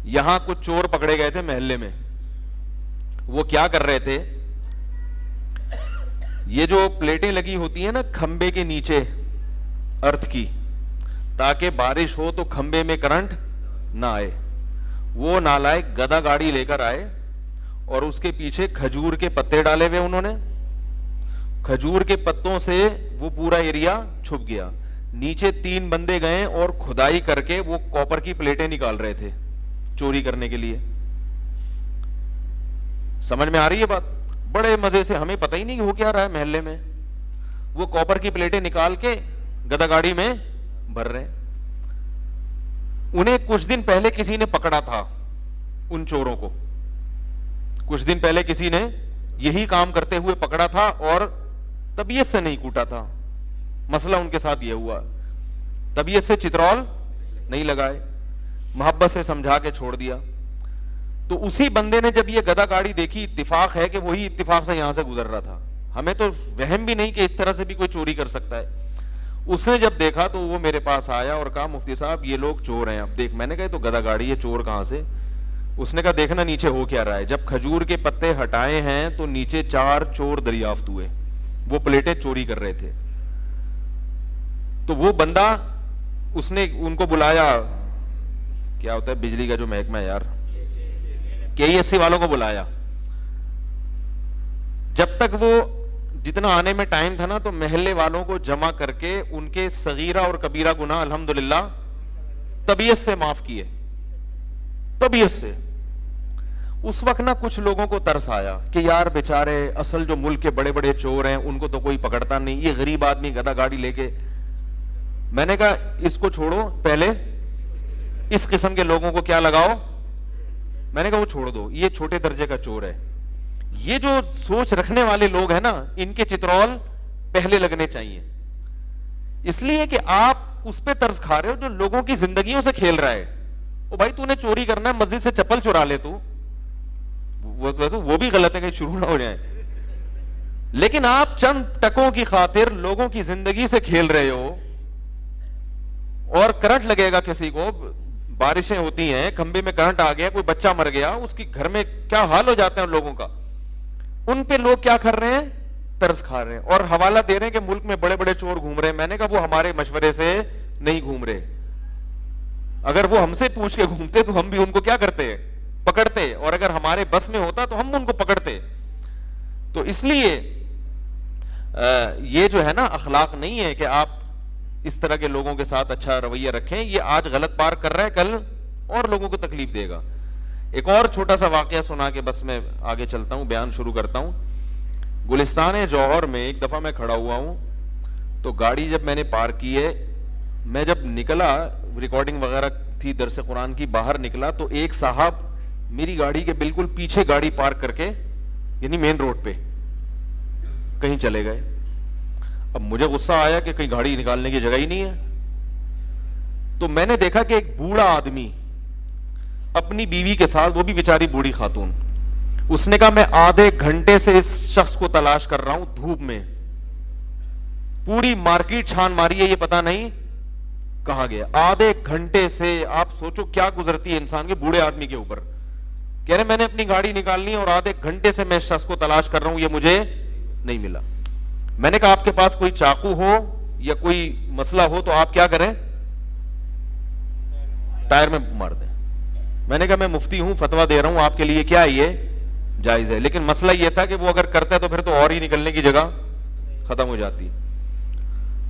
یہاں کچھ چور پکڑے گئے تھے محلے میں. وہ کیا کر رہے تھے, یہ جو پلیٹیں لگی ہوتی ہیں نا کھمبے کے نیچے ارتھ کی, تاکہ بارش ہو تو کھمبے میں کرنٹ نہ آئے, وہ نالائق گدا گاڑی لے کر آئے اور اس کے پیچھے کھجور کے پتے ڈالے ہوئے انہوں نے. کھجور کے پتوں سے وہ پورا ایریا چھپ گیا. نیچے 3 بندے گئے اور کھدائی کر کے وہ کاپر کی پلیٹیں نکال رہے تھے چوری کرنے کے لیے. سمجھ میں آ رہی ہے بات؟ بڑے مزے سے, ہمیں پتہ ہی نہیں ہو کیا رہا ہے محلے میں. وہ کاپر کی پلیٹیں نکال کے گدا گاڑی میں بھر رہے. انہیں کچھ دن پہلے کسی نے پکڑا تھا, ان چوروں کو کچھ دن پہلے کسی نے یہی کام کرتے ہوئے پکڑا تھا اور طبیعت سے نہیں کوٹا تھا. مسئلہ ان کے ساتھ یہ ہوا, طبیعت سے چترول نہیں لگائے, محبت سے سمجھا کے چھوڑ دیا. تو اسی بندے نے جب یہ گدا گاڑی دیکھی, اتفاق ہے کہ وہی اتفاق سے یہاں سے گزر رہا تھا, ہمیں تو وہم بھی نہیں کہ اس طرح سے بھی کوئی چوری کر سکتا ہے. اس نے جب دیکھا تو وہ میرے پاس آیا اور کہا مفتی صاحب یہ لوگ چور ہیں. اب دیکھ, میں نے کہا تو گدا گاڑی ہے, چور کہاں سے؟ اس نے کہا دیکھنا نیچے ہو کیا رہا ہے. جب کھجور کے پتے ہٹائے ہیں تو نیچے 4 چور دریافت ہوئے, وہ پلیٹیں چوری کر رہے تھے. تو وہ بندہ, اس نے ان کو بلایا, کیا ہوتا ہے بجلی کا جو محکمہ ہے یار, KESC والوں کو بلایا. جب تک وہ جتنا آنے میں ٹائم تھا نا, تو محلے والوں کو جمع کر کے ان کے صغیرہ اور کبیرہ گناہ الحمدللہ طبیعت سے معاف کیے, طبیعت سے. اس وقت نا کچھ لوگوں کو ترس آیا کہ یار بیچارے اصل جو ملک کے بڑے بڑے چور ہیں ان کو تو کوئی پکڑتا نہیں, یہ غریب آدمی گدا گاڑی لے کے. میں نے کہا اس کو چھوڑو, پہلے اس قسم کے لوگوں کو کیا لگاؤ. میں نے کہا وہ چھوڑ دو, یہ چھوٹے درجے کا چور ہے. یہ جو سوچ رکھنے والے لوگ ہیں نا, ان کے چترول پہلے لگنے چاہیے. اس لیے کہ آپ اس پہ ترس کھا رہے ہو جو لوگوں کی زندگیوں سے کھیل رہا ہے. او بھائی تو نے چوری کرنا ہے, مسجد سے چپل چرا لے, تو وہ بھی غلط ہے کہ شروع نہ ہو جائے. لیکن آپ چند ٹکوں کی خاطر لوگوں کی زندگی سے کھیل رہے ہو, اور کرنٹ لگے گا کسی کو, بارشیں ہوتی ہیں, کھمبے میں کرنٹ آ گیا, کوئی بچہ مر گیا, اس کی گھر میں کیا حال ہو جاتا ہے لوگوں کا. ان پہ لوگ کیا کر رہے ہیں, ترس کھا رہے ہیں اور حوالہ دے رہے ہیں کہ ملک میں بڑے بڑے چور گھوم رہے ہیں. میں نے کہا وہ ہمارے مشورے سے نہیں گھوم رہے. اگر وہ ہم سے پوچھ کے گھومتے تو ہم بھی ان کو کیا کرتے, پکڑتے, اور اگر ہمارے بس میں ہوتا تو ہم ان کو پکڑتے. تو اس لیے یہ جو ہے نا اخلاق نہیں ہے کہ آپ اس طرح کے لوگوں کے ساتھ اچھا رویہ رکھیں. یہ آج غلط پار کر رہا ہے, کل اور لوگوں کو تکلیف دے گا. ایک اور چھوٹا سا واقعہ سنا کے بس میں آگے چلتا ہوں, بیان شروع کرتا ہوں. گلستان جوہر میں ایک دفعہ میں کھڑا ہوا ہوں, تو گاڑی جب میں نے پارک کی ہے, میں جب نکلا, ریکارڈنگ وغیرہ تھی درس قرآن کی, باہر نکلا تو ایک صاحب میری گاڑی کے بالکل پیچھے گاڑی پارک کر کے, یعنی مین روڈ پہ کہیں چلے گئے. اب مجھے غصہ آیا کہ کہیں گاڑی نکالنے کی جگہ ہی نہیں ہے. تو میں نے دیکھا کہ ایک بوڑھا آدمی اپنی بیوی کے ساتھ, وہ بھی بیچاری بوڑھی خاتون, اس نے کہا میں آدھے گھنٹے سے اس شخص کو تلاش کر رہا ہوں دھوپ میں, پوری مارکیٹ چھان ماری ہے, یہ پتا نہیں کہاں گیا. آدھے گھنٹے سے, آپ سوچو کیا گزرتی ہے انسان کے بوڑھے آدمی کے اوپر. کہہ رہے میں نے اپنی گاڑی نکالنی ہے اور آدھے گھنٹے سے میں اس شخص کو تلاش کر رہا ہوں, یہ مجھے نہیں ملا. میں نے کہا آپ کے پاس کوئی چاقو ہو یا کوئی مسئلہ ہو تو آپ کیا کریں, ٹائر میں مار دیں. میں نے کہا میں مفتی ہوں, فتویٰ دے رہا ہوں, آپ کے لیے کیا یہ جائز ہے. لیکن مسئلہ یہ تھا کہ وہ اگر کرتا ہے تو پھر تو اور ہی نکلنے کی جگہ ختم ہو جاتی.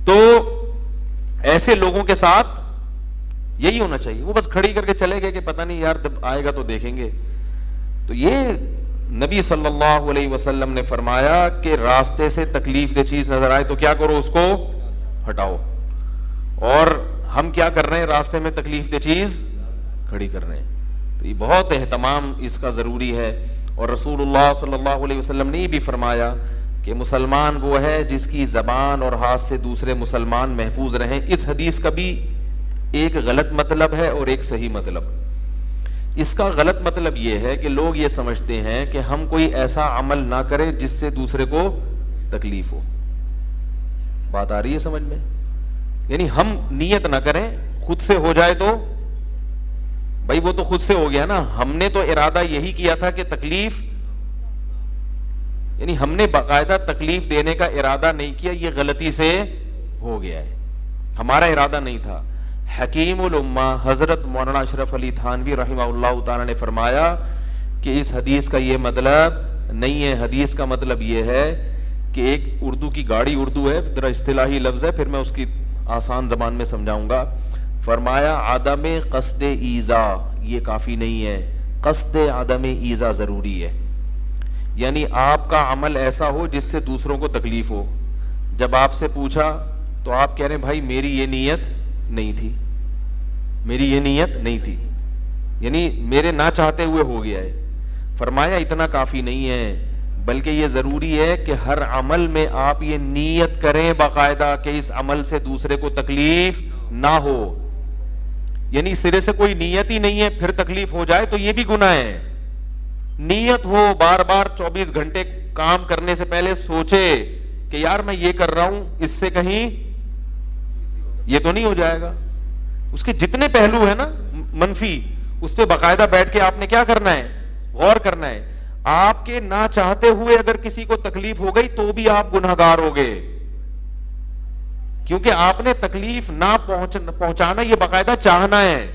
تو ایسے لوگوں کے ساتھ یہی ہونا چاہیے. وہ بس کھڑی کر کے چلے گئے کہ پتہ نہیں یار جب آئے گا تو دیکھیں گے. تو یہ نبی صلی اللہ علیہ وسلم نے فرمایا کہ راستے سے تکلیف دہ چیز نظر آئے تو کیا کرو, اس کو ہٹاؤ. اور ہم کیا کر رہے ہیں, راستے میں تکلیف دہ چیز کھڑی کر رہے ہیں. تو یہ بہت اہتمام اس کا ضروری ہے. اور رسول اللہ صلی اللہ علیہ وسلم نے یہ بھی فرمایا کہ مسلمان وہ ہے جس کی زبان اور ہاتھ سے دوسرے مسلمان محفوظ رہیں. اس حدیث کا بھی ایک غلط مطلب ہے اور ایک صحیح مطلب. اس کا غلط مطلب یہ ہے کہ لوگ یہ سمجھتے ہیں کہ ہم کوئی ایسا عمل نہ کریں جس سے دوسرے کو تکلیف ہو. بات آ رہی ہے سمجھ میں؟ یعنی ہم نیت نہ کریں, خود سے ہو جائے تو بھائی وہ تو خود سے ہو گیا نا, ہم نے تو ارادہ یہی کیا تھا کہ تکلیف, یعنی ہم نے باقاعدہ تکلیف دینے کا ارادہ نہیں کیا, یہ غلطی سے ہو گیا ہے, ہمارا ارادہ نہیں تھا. حکیم الامہ حضرت مولانا اشرف علی تھانوی رحمہ اللہ تعالی نے فرمایا کہ اس حدیث کا یہ مطلب نہیں ہے, حدیث کا مطلب یہ ہے کہ ایک اردو کی گاڑی, اردو ہے ذرا اصطلاحی لفظ ہے, پھر میں اس کی آسان زبان میں سمجھاؤں گا. فرمایا عدم قصد ایذا یہ کافی نہیں ہے, قصد عدم ایذا ضروری ہے. یعنی آپ کا عمل ایسا ہو جس سے دوسروں کو تکلیف ہو. جب آپ سے پوچھا تو آپ کہہ رہے ہیں بھائی میری یہ نیت نہیں تھی, میری یہ نیت نہیں تھی, یعنی میرے نہ چاہتے ہوئے ہو گیا ہے. فرمایا اتنا کافی نہیں ہے, بلکہ یہ ضروری ہے کہ ہر عمل میں آپ یہ نیت کریں باقاعدہ کہ اس عمل سے دوسرے کو تکلیف نہ ہو. یعنی سرے سے کوئی نیت ہی نہیں ہے پھر تکلیف ہو جائے تو یہ بھی گناہ ہے. نیت ہو, بار بار 24 گھنٹے کام کرنے سے پہلے سوچے کہ یار میں یہ کر رہا ہوں, اس سے کہیں یہ تو نہیں ہو جائے گا. اس کے جتنے پہلو ہیں نا منفی, اس پہ باقاعدہ بیٹھ کے آپ نے کیا کرنا ہے, غور کرنا ہے. آپ کے نہ چاہتے ہوئے اگر کسی کو تکلیف ہو گئی تو بھی آپ گنہگار ہو گئے, کیونکہ آپ نے تکلیف نہ پہنچانا یہ باقاعدہ چاہنا ہے.